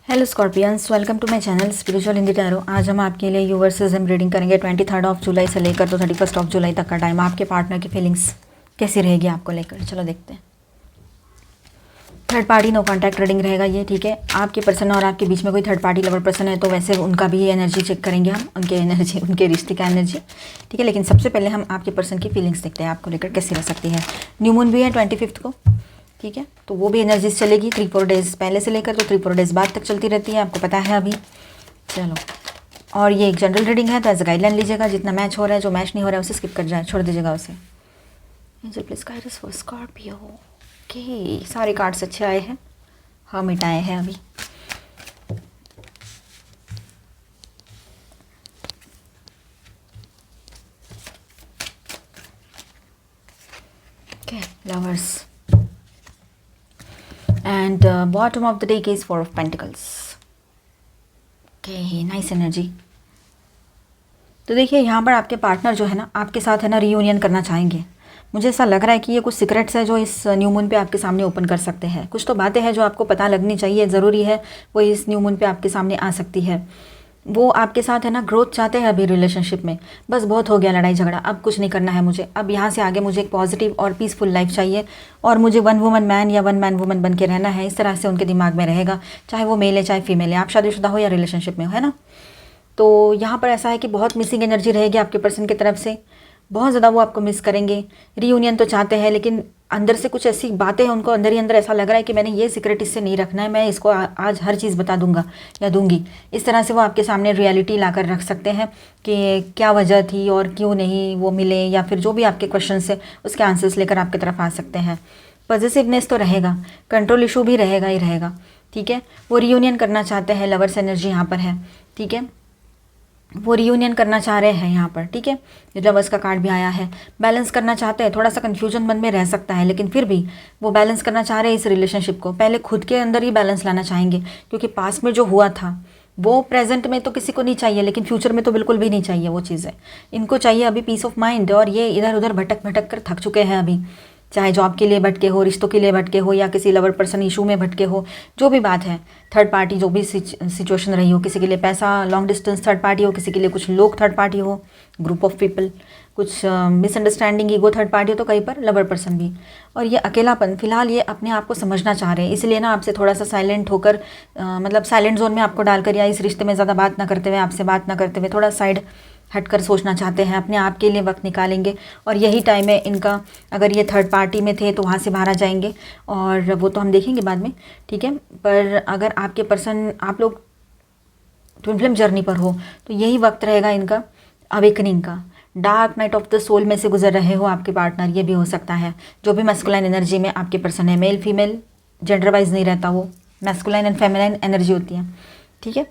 Hello scorpions, welcome to my channel spiritual Hindi tarot. आज हम आपके लिए यूवर्सिज्म रीडिंग करेंगे 23 जुलाई से लेकर तो 31 जुलाई तक का टाइम। आपके पार्टनर की फीलिंग्स कैसी रहेगी आपको लेकर, चलो देखते हैं। Third party no contact reading रहेगा ये, ठीक है। आपके पर्सन और आपके बीच में कोई थर्ड पार्टी लवर पर्सन है तो वैसे उनका भी एनर्जी चेक करेंगे हम, उनके एनर्जी, उनके रिश्ते का एनर्जी, ठीक है। लेकिन सबसे पहले हम आपके पर्सन की फीलिंग्स देखते हैं, आपको लेकर कैसी रह सकती है। न्यू मून भी है 25 को, ठीक है, तो वो भी एनर्जीज चलेगी 3-4 डेज पहले से लेकर तो 3-4 डेज बाद तक चलती रहती है, आपको पता है अभी। चलो, और ये एक जनरल रीडिंग है तो एज गाइडलाइन लीजिएगा। जितना मैच हो रहा है, जो मैच नहीं हो रहा है उसे स्किप कर जाए, छोड़ दीजिएगा उसे। Angel please guide us for Scorpio. Okay, सारे कार्ड्स अच्छे आए हैं, हाँ मिटाए हैं अभी। Okay, lovers and bottom of the deck is 4 of Pentacles. Okay, nice energy. तो देखिए यहाँ पर आपके पार्टनर जो है ना, आपके साथ है ना रीयूनियन करना चाहेंगे। मुझे ऐसा लग रहा है कि ये कुछ सीक्रेट्स है जो इस न्यू मून पे आपके सामने ओपन कर सकते हैं। कुछ तो बातें हैं जो आपको पता लगनी चाहिए, ज़रूरी है, वो इस न्यू मून पे आपके सामने आ सकती है। वो आपके साथ है ना ग्रोथ चाहते हैं अभी रिलेशनशिप में। बस बहुत हो गया लड़ाई झगड़ा, अब कुछ नहीं करना है मुझे, अब यहाँ से आगे मुझे एक पॉजिटिव और पीसफुल लाइफ चाहिए और मुझे वन वुमन मैन या वन मैन वुमन बन के रहना है। इस तरह से उनके दिमाग में रहेगा, चाहे वो मेल है चाहे फीमेल है, आप शादीशुदा हो या रिलेशनशिप में हो, है ना। तो यहाँ पर ऐसा है कि बहुत मिसिंग एनर्जी रहेगी आपके पर्सन की तरफ से, बहुत ज़्यादा वो आपको मिस करेंगे। रीयूनियन तो चाहते हैं लेकिन अंदर से कुछ ऐसी बातें हैं उनको अंदर ही अंदर ऐसा लग रहा है कि मैंने ये सीक्रेट इससे नहीं रखना है, मैं इसको आज हर चीज़ बता दूंगा या दूंगी। इस तरह से वो आपके सामने रियलिटी लाकर रख सकते हैं कि क्या वजह थी और क्यों नहीं वो मिले, या फिर जो भी आपके क्वेश्चन है उसके आंसर्स लेकर आपकी तरफ आ सकते हैं। पॉजिटिवनेस तो रहेगा, कंट्रोल इशू भी रहेगा ही रहेगा, ठीक है। वो रीयूनियन करना चाहते हैं, लवर्स एनर्जी यहाँ पर है, ठीक है। वो रीयूनियन करना चाह रहे हैं यहाँ पर, ठीक है। लवर्स का कार्ड भी आया है। बैलेंस करना चाहते हैं, थोड़ा सा कन्फ्यूजन मन में रह सकता है लेकिन फिर भी वो बैलेंस करना चाह रहे हैं इस रिलेशनशिप को। पहले खुद के अंदर ही बैलेंस लाना चाहेंगे, क्योंकि पास्ट में जो हुआ था वो प्रेजेंट में तो किसी को नहीं चाहिए, लेकिन फ्यूचर में तो बिल्कुल भी नहीं चाहिए वो चीज़ें। इनको चाहिए अभी पीस ऑफ माइंड, और ये इधर उधर भटक भटक कर थक चुके हैं अभी, चाहे जॉब के लिए भटके हो, रिश्तों के लिए भटके हो, या किसी लवर पर्सन इशू में भटके हो, जो भी बात है, थर्ड पार्टी जो भी सिचुएशन रही हो, किसी के लिए पैसा लॉन्ग डिस्टेंस थर्ड पार्टी हो, किसी के लिए कुछ लोग थर्ड पार्टी हो, ग्रुप ऑफ पीपल, कुछ मिसअंडरस्टैंडिंग ईगो थर्ड पार्टी हो, तो कहीं पर लवर पर्सन भी। और ये अकेलापन फिलहाल ये अपने आप को समझना चाह रहे हैं, इसलिए ना आपसे थोड़ा सा साइलेंट होकर मतलब साइलेंट जोन में आपको डालकर या इस रिश्ते में ज़्यादा बात ना करते हुए, आपसे बात ना करते हुए थोड़ा साइड हटकर सोचना चाहते हैं, अपने आप के लिए वक्त निकालेंगे। और यही टाइम है इनका, अगर ये थर्ड पार्टी में थे तो वहाँ से बाहर आ जाएंगे, और वो तो हम देखेंगे बाद में, ठीक है। पर अगर आपके पर्सन, आप लोग ट्विन फ्लेम जर्नी पर हो तो यही वक्त रहेगा इनका अवेकनिंग का। Dark night of the soul में से गुजर रहे हो आपके पार्टनर, ये भी हो सकता है। जो भी मैस्कुलाइन एनर्जी में आपके पर्सन है, मेल फीमेल जेंडर वाइज नहीं रहता, वो मैस्कुलाइन एंड फेमिनाइन एनर्जी होती है, ठीक है।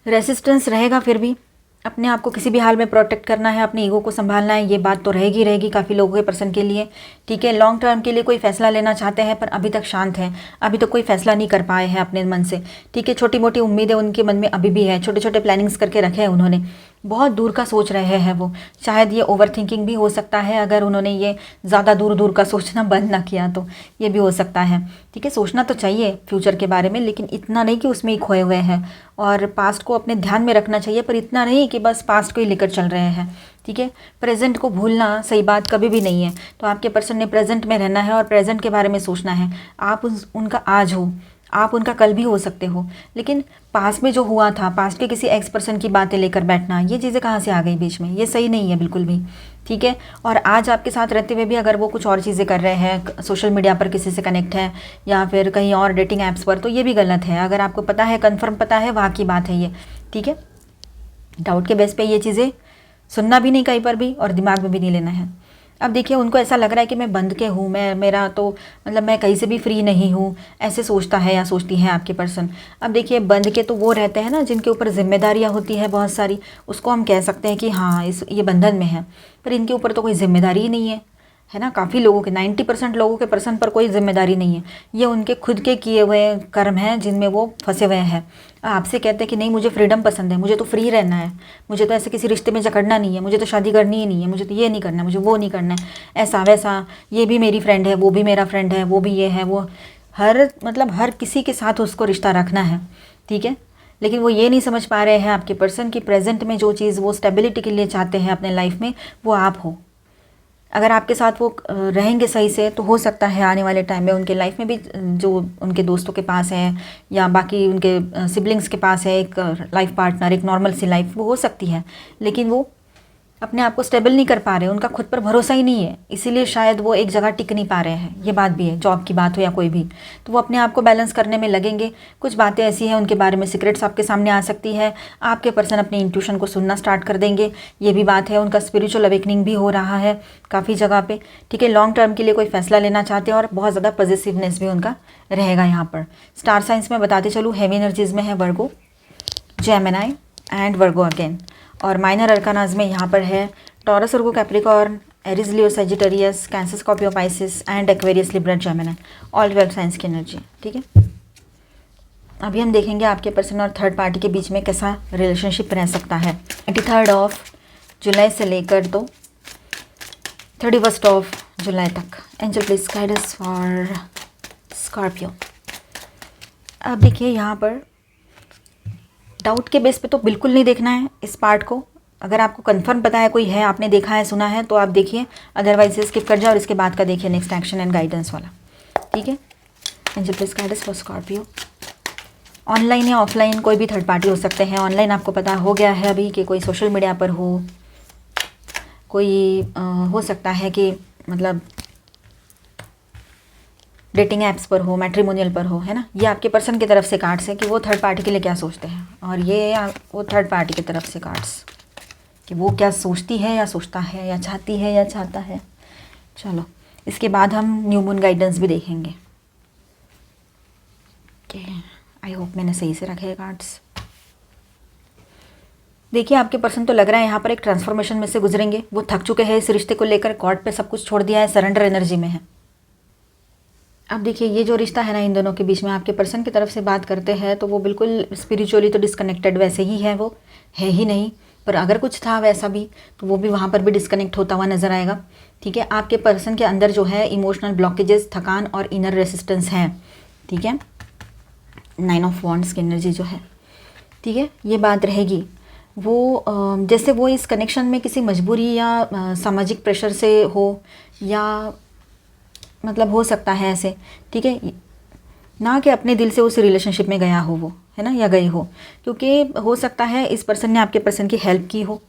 रेसिस्टेंस रहेगा, फिर भी अपने आप को किसी भी हाल में प्रोटेक्ट करना है, अपने ईगो को संभालना है, ये बात तो रहेगी रहेगी काफ़ी लोगों के पर्सन के लिए, ठीक है। लॉन्ग टर्म के लिए कोई फैसला लेना चाहते हैं पर अभी तक शांत है, अभी तो कोई फैसला नहीं कर पाए हैं अपने मन से, ठीक है। छोटी मोटी उम्मीदें उनके मन में अभी भी है, छोटे छोटे प्लानिंग्स करके रखे हैं उन्होंने, बहुत दूर का सोच रहे हैं वो। शायद ये ओवर थिंकिंग भी हो सकता है, अगर उन्होंने ये ज़्यादा दूर दूर का सोचना बंद ना किया तो ये भी हो सकता है, ठीक है। सोचना तो चाहिए फ्यूचर के बारे में, लेकिन इतना नहीं कि उसमें ही खोए हुए हैं, और पास्ट को अपने ध्यान में रखना चाहिए, पर इतना नहीं कि बस पास्ट को ही लेकर चल रहे हैं, ठीक है। प्रेजेंट को भूलना सही बात कभी भी नहीं है, तो आपके पर्सन ने प्रेजेंट में रहना है और प्रेजेंट के बारे में सोचना है। आप उनका आज हो, आप उनका कल भी हो सकते हो, लेकिन पास्ट में जो हुआ था, पास्ट के किसी एक्स पर्सन की बातें लेकर बैठना, ये चीज़ें कहाँ से आ गई बीच में, ये सही नहीं है बिल्कुल भी, ठीक है। और आज आपके साथ रहते हुए भी अगर वो कुछ और चीज़ें कर रहे हैं, सोशल मीडिया पर किसी से कनेक्ट है या फिर कहीं और डेटिंग ऐप्स पर, तो ये भी गलत है। अगर आपको पता है, कंफर्म पता है, वहाँ की बात है ये, ठीक है। डाउट के बेस पे ये चीज़ें सुनना भी नहीं कहीं पर भी, और दिमाग में भी नहीं लेना है। अब देखिए उनको ऐसा लग रहा है कि मैं बंद के हूँ, मेरा तो मतलब मैं कहीं से भी फ्री नहीं हूँ, ऐसे सोचता है या सोचती है आपके पर्सन। अब देखिए बंद के तो वो रहते हैं ना जिनके ऊपर जिम्मेदारियाँ होती है बहुत सारी, उसको हम कह सकते हैं कि हाँ ये बंधन में है, पर इनके ऊपर तो कोई जिम्मेदारी ही नहीं है ना। काफ़ी लोगों के 90% लोगों के पर्सन पर कोई जिम्मेदारी नहीं है, ये उनके खुद के किए हुए कर्म हैं जिनमें वो फंसे हुए हैं। आपसे कहते हैं कि नहीं मुझे फ्रीडम पसंद है, मुझे तो फ्री रहना है, मुझे तो ऐसे किसी रिश्ते में जकड़ना नहीं है, मुझे तो शादी करनी ही नहीं है, मुझे तो ये नहीं करना है, मुझे वो नहीं करना है, ऐसा वैसा, ये भी मेरी फ्रेंड है, वो भी मेरा फ्रेंड है, वो भी ये है वो, हर किसी के साथ उसको रिश्ता रखना है, ठीक है। लेकिन वो ये नहीं समझ पा रहे हैं आपके पर्सन की प्रेजेंट में जो चीज़ वो स्टेबिलिटी के लिए चाहते हैं अपने लाइफ में, वो आप हो। अगर आपके साथ वो रहेंगे सही से तो हो सकता है आने वाले टाइम में उनके लाइफ में भी जो उनके दोस्तों के पास है या बाकी उनके सिबलिंग्स के पास है एक लाइफ पार्टनर, एक नॉर्मल सी लाइफ वो हो सकती है, लेकिन वो अपने आप को स्टेबल नहीं कर पा रहे, उनका खुद पर भरोसा ही नहीं है, इसीलिए शायद वो एक जगह टिक नहीं पा रहे हैं। ये बात भी है, जॉब की बात हो या कोई भी, तो वो अपने आप को बैलेंस करने में लगेंगे। कुछ बातें ऐसी हैं उनके बारे में सीक्रेट्स आपके सामने आ सकती है, आपके पर्सन अपनी इंट्यूशन को सुनना स्टार्ट कर देंगे। ये भी बात है, उनका स्पिरिचुअल अवेकनिंग भी हो रहा है काफ़ी जगह पे, ठीक है। लॉन्ग टर्म के लिए कोई फैसला लेना चाहते हैं और बहुत ज़्यादा पॉजिटिवनेस भी उनका रहेगा। यहाँ पर स्टार साइंस में बताते चलूँ, हैवी एनर्जीज़ में है वर्गो, जेमिनी एंड वर्गो अगेन। और माइनर अरकानाज में यहाँ पर है taurus, Virgo, Capricorn, Aries, Leo, Sagittarius, cancer, Scorpio, Pisces and Aquarius, Libra, Gemini, all 12 science की एनर्जी, ठीक है। अभी हम देखेंगे आपके पर्सन और थर्ड पार्टी के बीच में कैसा रिलेशनशिप रह सकता है 23 जुलाई से लेकर तो 31 जुलाई तक। Angel please guide us for Scorpio. अब देखिए यहाँ पर डाउट के बेस पे तो बिल्कुल नहीं देखना है इस पार्ट को। अगर आपको कंफर्म पता है, कोई है, आपने देखा है, सुना है, तो आप देखिए, अदरवाइज स्किप कर जाओ और इसके बाद का देखिए नेक्स्ट एक्शन एंड गाइडेंस वाला, ठीक है। Angel please guide us for Scorpio. Online या ऑफलाइन कोई भी थर्ड पार्टी हो सकते हैं। ऑनलाइन आपको पता हो गया है अभी कि कोई सोशल मीडिया पर हो, कोई हो सकता है कि मतलब डेटिंग ऐप्स पर हो, मैट्रिमोनियल पर हो, है ना। ये आपके पर्सन की तरफ से कार्ड्स है कि वो थर्ड पार्टी के लिए क्या सोचते हैं, और ये वो थर्ड पार्टी की तरफ से कार्ड्स कि वो क्या सोचती है या सोचता है या चाहती है या चाहता है। चलो इसके बाद हम न्यू मून गाइडेंस भी देखेंगे। आई होप मैंने सही से रखे कार्ड्स। देखिए आपके पर्सन तो लग रहा है यहाँ पर एक ट्रांसफॉर्मेशन में से गुजरेंगे। वो थक चुके हैं इस रिश्ते को लेकर, कॉर्ड पे सब कुछ छोड़ दिया है, सरेंडर एनर्जी में है। अब देखिए ये जो रिश्ता है ना इन दोनों के बीच में, आपके पर्सन की तरफ से बात करते हैं तो वो बिल्कुल स्पिरिचुअली तो डिस्कनेक्टेड वैसे ही है, वो है ही नहीं, पर अगर कुछ था वैसा भी तो वो भी वहाँ पर भी डिस्कनेक्ट होता हुआ नज़र आएगा, ठीक है। आपके पर्सन के अंदर जो है इमोशनल ब्लॉकेजेस, थकान और इनर रेसिस्टेंस है, ठीक है। 9 ऑफ वॉन्ड्स की एनर्जी जो है, ठीक है, ये बात रहेगी। वो जैसे वो इस कनेक्शन में किसी मजबूरी या सामाजिक प्रेशर से हो, या मतलब हो सकता है ऐसे, ठीक है, ना कि अपने दिल से उस रिलेशनशिप में गया हो वो, है ना, या गई हो, क्योंकि हो सकता है इस पर्सन ने आपके पर्सन की हेल्प की हो,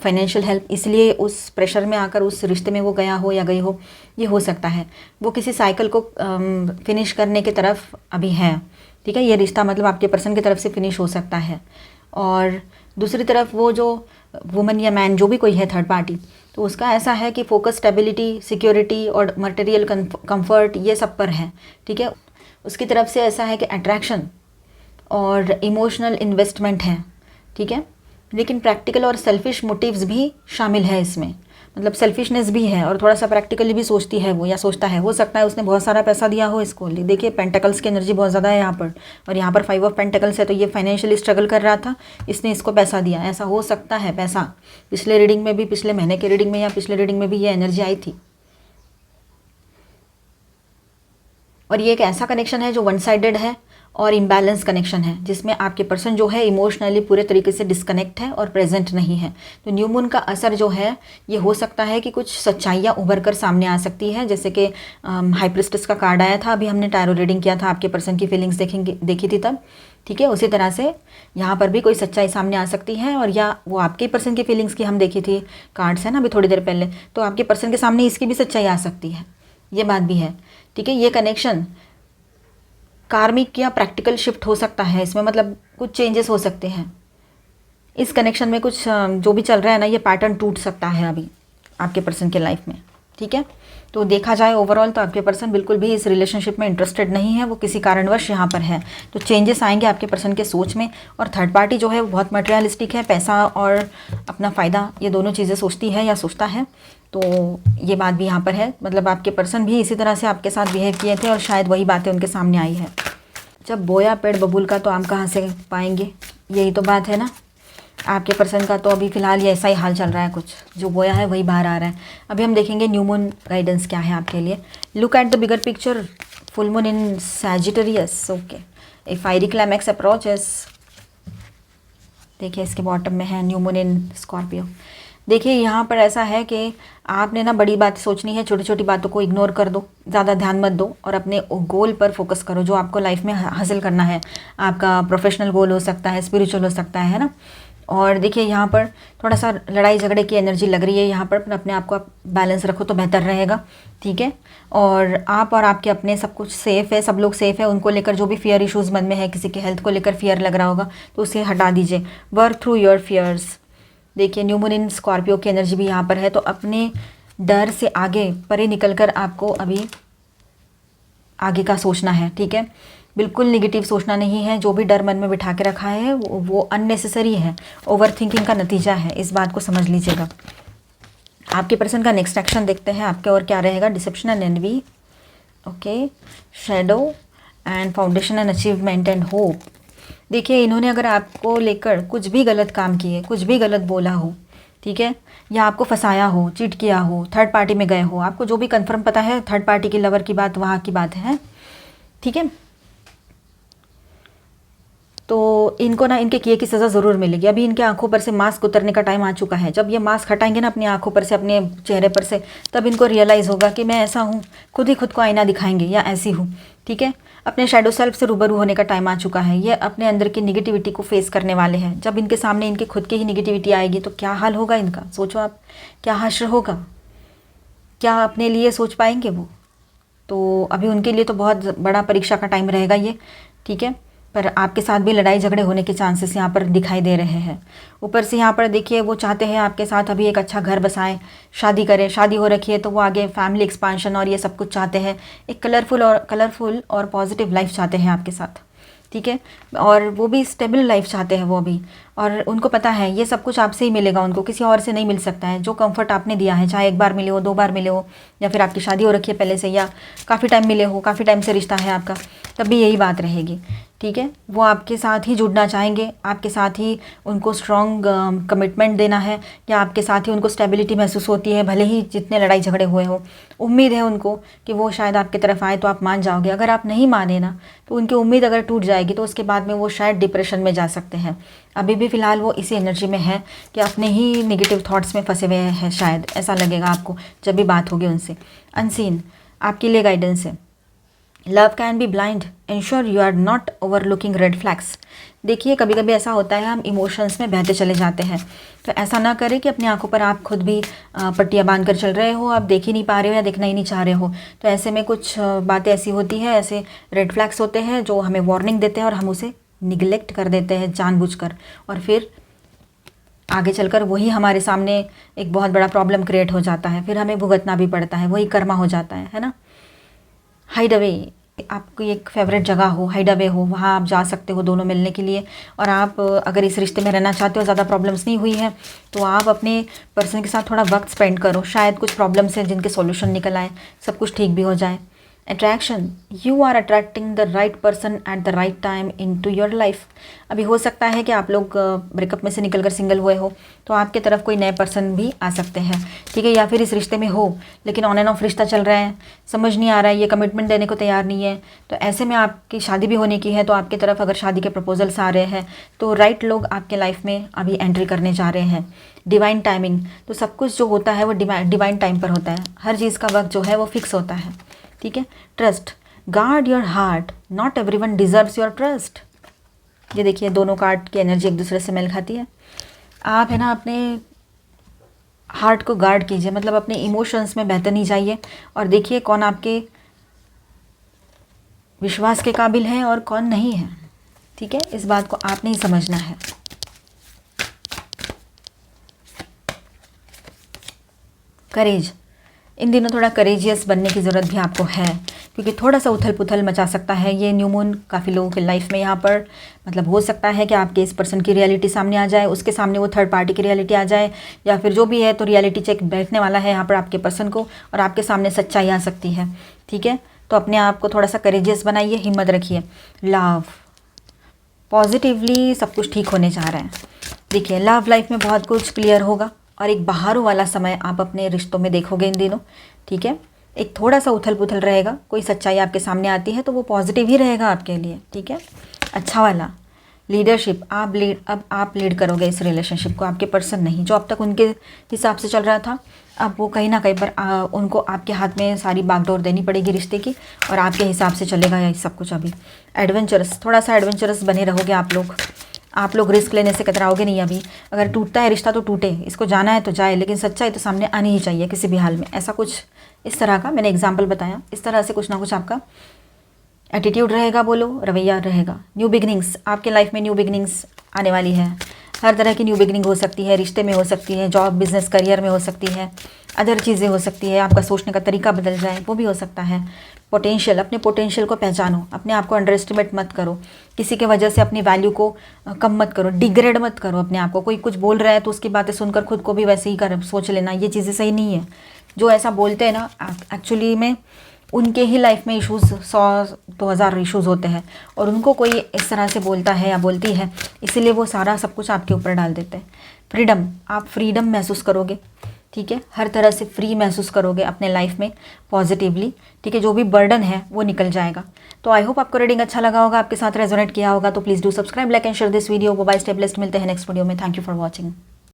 फाइनेंशियल हेल्प, इसलिए उस प्रेशर में आकर उस रिश्ते में वो गया हो या गई हो, ये हो सकता है। वो किसी साइकिल को फिनिश करने की तरफ अभी है, ठीक है। ये रिश्ता मतलब आपके पर्सन की तरफ से फिनिश हो सकता है। और दूसरी तरफ वो जो वुमन या मैन जो भी कोई है थर्ड पार्टी, तो उसका ऐसा है कि फोकस स्टेबिलिटी, सिक्योरिटी और मटेरियल कंफर्ट ये सब पर है, ठीक है। उसकी तरफ से ऐसा है कि अट्रैक्शन और इमोशनल इन्वेस्टमेंट है, ठीक है। लेकिन प्रैक्टिकल और सेल्फिश मोटिव्स भी शामिल है इसमें, मतलब सेल्फिशनेस भी है और थोड़ा सा प्रैक्टिकली भी सोचती है वो या सोचता है। हो सकता है उसने बहुत सारा पैसा दिया हो इसको। देखिए पेंटेकल्स की एनर्जी बहुत ज़्यादा है यहाँ पर, और यहाँ पर 5 ऑफ पेंटेकल्स है, तो ये फाइनेंशियली स्ट्रगल कर रहा था, इसने इसको पैसा दिया, ऐसा हो सकता है। पैसा पिछले रीडिंग में भी, पिछले महीने के रीडिंग में या पिछले रीडिंग में भी ये एनर्जी आई थी। और ये एक ऐसा कनेक्शन है जो वन साइडेड है और इम्बैलेंस कनेक्शन है, जिसमें आपके पर्सन जो है इमोशनली पूरे तरीके से डिस्कनेक्ट है और प्रेजेंट नहीं है। तो न्यू मून का असर जो है ये हो सकता है कि कुछ सच्चाइयाँ उभर कर सामने आ सकती है, जैसे कि हाई प्रिस्टेस का कार्ड आया था, अभी हमने टैरो रीडिंग किया था, आपके पर्सन की फीलिंग्स देखी थी तब, ठीक है। उसी तरह से यहाँ पर भी कोई सच्चाई सामने आ सकती है, और या वो आपके पर्सन की फीलिंग्स की हम देखी थी कार्ड्स है ना अभी थोड़ी देर पहले, तो आपके पर्सन के सामने इसकी भी सच्चाई आ सकती है, ये बात भी है, ठीक है। ये कनेक्शन कार्मिक या प्रैक्टिकल शिफ्ट हो सकता है इसमें, मतलब कुछ चेंजेस हो सकते हैं इस कनेक्शन में। कुछ जो भी चल रहा है ना, ये पैटर्न टूट सकता है अभी आपके पर्सन के लाइफ में, ठीक है। तो देखा जाए ओवरऑल तो आपके पर्सन बिल्कुल भी इस रिलेशनशिप में इंटरेस्टेड नहीं है, वो किसी कारणवश यहाँ पर है। तो चेंजेस आएंगे आपके पर्सन के सोच में। और थर्ड पार्टी जो है वो बहुत मटेरियलिस्टिक है, पैसा और अपना फ़ायदा ये दोनों चीज़ें सोचती है या सोचता है, तो ये बात भी यहाँ पर है। मतलब आपके पर्सन भी इसी तरह से आपके साथ बिहेव किए थे और शायद वही बातें उनके सामने आई है। जब बोया पेड़ बबूल का तो आम कहाँ से पाएंगे, यही तो बात है ना। आपके पर्सन का तो अभी फ़िलहाल ये ऐसा ही हाल चल रहा है, कुछ जो बोया है वही बाहर आ रहा है। अभी हम देखेंगे न्यू मून गाइडेंस क्या है आपके लिए। Look at the bigger picture full moon in Sagittarius, okay, a fiery climax approaches. देखिए इसके बॉटम में है न्यू मून इन स्कॉर्पियो। देखिए यहाँ पर ऐसा है कि आपने ना बड़ी बात सोचनी है, छोटी छोटी बातों को इग्नोर कर दो, ज़्यादा ध्यान मत दो और अपने गोल पर फोकस करो जो आपको लाइफ में हासिल करना है। आपका प्रोफेशनल गोल हो सकता है, स्पिरिचुअल हो सकता है ना। और देखिए यहाँ पर थोड़ा सा लड़ाई झगड़े की एनर्जी लग रही है यहाँ पर अपने आप को आप बैलेंस रखो तो बेहतर रहेगा, ठीक है। और आप और आपके अपने सब कुछ सेफ़ है, सब लोग सेफ़ है। उनको लेकर जो भी फियर इश्यूज़ मन में है, किसी के हेल्थ को लेकर फियर लग रहा होगा तो उसे हटा दीजिए। Work through your fears. देखिए न्यू मून इन स्कॉर्पियो की एनर्जी भी यहाँ पर है, तो अपने डर से आगे परे निकल कर आपको अभी आगे का सोचना है, ठीक है। बिल्कुल निगेटिव सोचना नहीं है। जो भी डर मन में बिठा के रखा है वो अननेसेसरी है, ओवर थिंकिंग का नतीजा है, इस बात को समझ लीजिएगा। आपके पर्सन का नेक्स्ट एक्शन देखते हैं आपके और क्या रहेगा। Deception and envy, okay, shadow and foundation and achievement and hope. देखिए इन्होंने अगर आपको लेकर कुछ भी गलत काम किए, कुछ भी गलत बोला हो, ठीक है, या आपको फंसाया हो, चीट किया हो, थर्ड पार्टी में गए हो, आपको जो भी कंफर्म पता है थर्ड पार्टी की लवर की बात वहाँ की बात है, ठीक है। तो इनको ना इनके किए की सज़ा ज़रूर मिलेगी। अभी इनके आंखों पर से मास्क उतरने का टाइम आ चुका है। जब ये मास्क हटाएंगे ना अपनी आंखों पर से, अपने चेहरे पर से, तब इनको रियलाइज़ होगा कि मैं ऐसा हूँ। खुद ही खुद को आईना दिखाएंगे या ऐसी हूँ, ठीक है। अपने शैडो सेल्फ से रूबरू होने का टाइम आ चुका है। ये अपने अंदर की निगेटिविटी को फेस करने वाले हैं। जब इनके सामने इनके खुद की ही निगेटिविटी आएगी तो क्या हाल होगा इनका, सोचो आप, क्या हश्र होगा, क्या अपने लिए सोच पाएंगे वो। तो अभी उनके लिए तो बहुत बड़ा परीक्षा का टाइम रहेगा ये, ठीक है। पर आपके साथ भी लड़ाई झगड़े होने के चांसेस यहाँ पर दिखाई दे रहे हैं। ऊपर से यहाँ पर देखिए वो चाहते हैं आपके साथ अभी एक अच्छा घर बसाएं, शादी करें। शादी हो रखी है तो वो आगे फैमिली एक्सपांशन और ये सब कुछ चाहते हैं। एक कलरफुल और पॉजिटिव लाइफ चाहते हैं आपके साथ, ठीक है। और वो भी स्टेबल लाइफ चाहते हैं वो अभी। और उनको पता है ये सब कुछ आपसे ही मिलेगा, उनको किसी और से नहीं मिल सकता है। जो कंफर्ट आपने दिया है, चाहे एक बार मिले हो, 2 बार मिले हो, या फिर आपकी शादी हो रखी है पहले से, या काफ़ी टाइम मिले हो, काफ़ी टाइम से रिश्ता है आपका, तब भी यही बात रहेगी, ठीक है। वो आपके साथ ही जुड़ना चाहेंगे, आपके साथ ही उनको स्ट्रॉन्ग कमिटमेंट देना है, या आपके साथ ही उनको स्टेबिलिटी महसूस होती है भले ही जितने लड़ाई झगड़े हुए हो। उम्मीद है उनको कि वो शायद आपकी तरफ आए तो आप मान जाओगे। अगर आप नहीं माने ना तो उनकी उम्मीद अगर टूट जाएगी तो उसके बाद में वो शायद डिप्रेशन में जा सकते हैं। अभी भी फ़िलहाल वो इसी एनर्जी में है कि अपने ही नेगेटिव थॉट्स में फंसे हुए हैं, शायद ऐसा लगेगा आपको जब भी बात होगी उनसे। अनसीन आपके लिए गाइडेंस है। Love can be blind, ensure you are not overlooking red flags. देखिए कभी कभी ऐसा होता है हम इमोशंस में बहते चले जाते हैं, तो ऐसा ना करें कि अपनी आंखों पर आप खुद भी पट्टियाँ बांध कर चल रहे हो, आप देख ही नहीं पा रहे हो या देखना ही नहीं चाह रहे हो। तो ऐसे में कुछ बातें ऐसी होती है, ऐसे रेड फ्लैग्स होते हैं जो हमें वार्निंग देते हैं और हम उसे निगलेक्ट कर देते हैं जानबूझकर, और फिर आगे चलकर वही हमारे सामने एक बहुत बड़ा प्रॉब्लम क्रिएट हो जाता है। फिर हमें भुगतना भी पड़ता है, वही कर्मा हो जाता है ना। हाइड अवे, आपकी एक फेवरेट जगह हो, हाइड अवे हो, वहाँ आप जा सकते हो दोनों मिलने के लिए। और आप अगर इस रिश्ते में रहना चाहते हो, ज़्यादा प्रॉब्लम्स नहीं हुई है, तो आप अपने पर्सन के साथ थोड़ा वक्त स्पेंड करो। शायद कुछ प्रॉब्लम्स हैं जिनके सॉल्यूशन निकल आए, सब कुछ ठीक भी हो जाए। Attraction, you are attracting the right person at the right time into your life. अभी हो सकता है कि आप लोग ब्रेकअप में से निकलकर सिंगल हुए हो, तो आपके तरफ कोई नए पर्सन भी आ सकते हैं, ठीक है। या फिर इस रिश्ते में हो लेकिन ऑन एंड ऑफ रिश्ता चल रहा है, समझ नहीं आ रहा है, ये कमिटमेंट देने को तैयार नहीं है, तो ऐसे में आपकी शादी भी होने की है, तो आपकी तरफ अगर शादी के प्रपोजल्स आ रहे हैं तो राइट लोग आपके लाइफ में अभी एंट्री करने जा रहे हैं। डिवाइन टाइमिंग, तो सब कुछ जो होता है वो डिवाइन टाइम पर होता है। हर चीज़ का वक्त जो है वो फिक्स होता है, ठीक है। Trust, guard your heart, not everyone deserves your trust. ये देखिए दोनों कार्ड की एनर्जी एक दूसरे से मेल खाती है। आप है ना अपने हार्ट को गार्ड कीजिए, मतलब अपने इमोशंस में बहते नहीं जाइए, और देखिए कौन आपके विश्वास के काबिल है और कौन नहीं है, ठीक है। इस बात को आपने ही समझना है। करेज, इन दिनों थोड़ा करेजियस बनने की ज़रूरत भी आपको है, क्योंकि थोड़ा सा उथल पुथल मचा सकता है ये न्यू मून काफ़ी लोगों की लाइफ में। यहाँ पर मतलब हो सकता है कि आपके इस पर्सन की रियलिटी सामने आ जाए, उसके सामने वो थर्ड पार्टी की रियलिटी आ जाए, या फिर जो भी है, तो रियलिटी चेक बैठने वाला है यहाँ पर आपके पर्सन को, और आपके सामने सच्चाई आ सकती है, ठीक है। तो अपने आप को थोड़ा सा करेजियस बनाइए, हिम्मत रखिए। लव, पॉजिटिवली सब कुछ ठीक होने जा रहा है। देखिए लव लाइफ में बहुत कुछ क्लियर होगा, और एक बहारों वाला समय आप अपने रिश्तों में देखोगे इन दिनों, ठीक है। एक थोड़ा सा उथल पुथल रहेगा, कोई सच्चाई आपके सामने आती है तो वो पॉजिटिव ही रहेगा आपके लिए, ठीक है। अच्छा वाला लीडरशिप, अब आप लीड करोगे इस रिलेशनशिप को, आपके पर्सन नहीं। जो अब तक उनके हिसाब से चल रहा था, अब वो कहीं ना कहीं पर उनको आपके हाथ में सारी बागडोर देनी पड़ेगी रिश्ते की, और आपके हिसाब से चलेगा ये सब कुछ। अभी एडवेंचरस, थोड़ा सा एडवेंचरस बने रहोगे आप लोग रिस्क लेने से कतराओगे नहीं। अभी अगर टूटता है रिश्ता तो टूटे, इसको जाना है तो जाए, लेकिन सच्चाई तो सामने आनी ही चाहिए किसी भी हाल में। ऐसा कुछ इस तरह का मैंने एग्जाम्पल बताया, इस तरह से कुछ ना कुछ आपका एटीट्यूड रहेगा, बोलो रवैया रहेगा। न्यू बिगनिंग्स, आपके लाइफ में न्यू बिगनिंग्स आने वाली है। हर तरह की न्यू बिगनिंग हो सकती है, रिश्ते में हो सकती है, जॉब बिजनेस करियर में हो सकती है, अदर चीज़ें हो सकती है, आपका सोचने का तरीका बदल जाए वो भी हो सकता है। पोटेंशियल, अपने पोटेंशियल को पहचानो, अपने आप को अंडर एस्टिमेट मत करो, किसी के वजह से अपनी वैल्यू को कम मत करो, डिग्रेड मत करो अपने आप को। कोई कुछ बोल रहा है तो उसकी बातें सुनकर खुद को भी वैसे ही कर सोच लेना, ये चीज़ें सही नहीं है। जो ऐसा बोलते हैं ना, एक्चुअली में उनके ही लाइफ में इश्यूज़ 100-2000 इश्यूज़ होते हैं, और उनको कोई इस तरह से बोलता है या बोलती है, इसीलिए वो सारा सब कुछ आपके ऊपर डाल देते हैं। फ्रीडम, आप फ्रीडम महसूस करोगे, ठीक है, हर तरह से फ्री महसूस करोगे अपने लाइफ में पॉजिटिवली, ठीक है। जो भी बर्डन है वो निकल जाएगा। तो आई होप आपको रीडिंग अच्छा लगा होगा, आपके साथ रेजोनेट किया होगा। तो please do subscribe, like and share this video. Bye, stay blessed, मिलते हैं नेक्स्ट वीडियो में। Thank you for watching.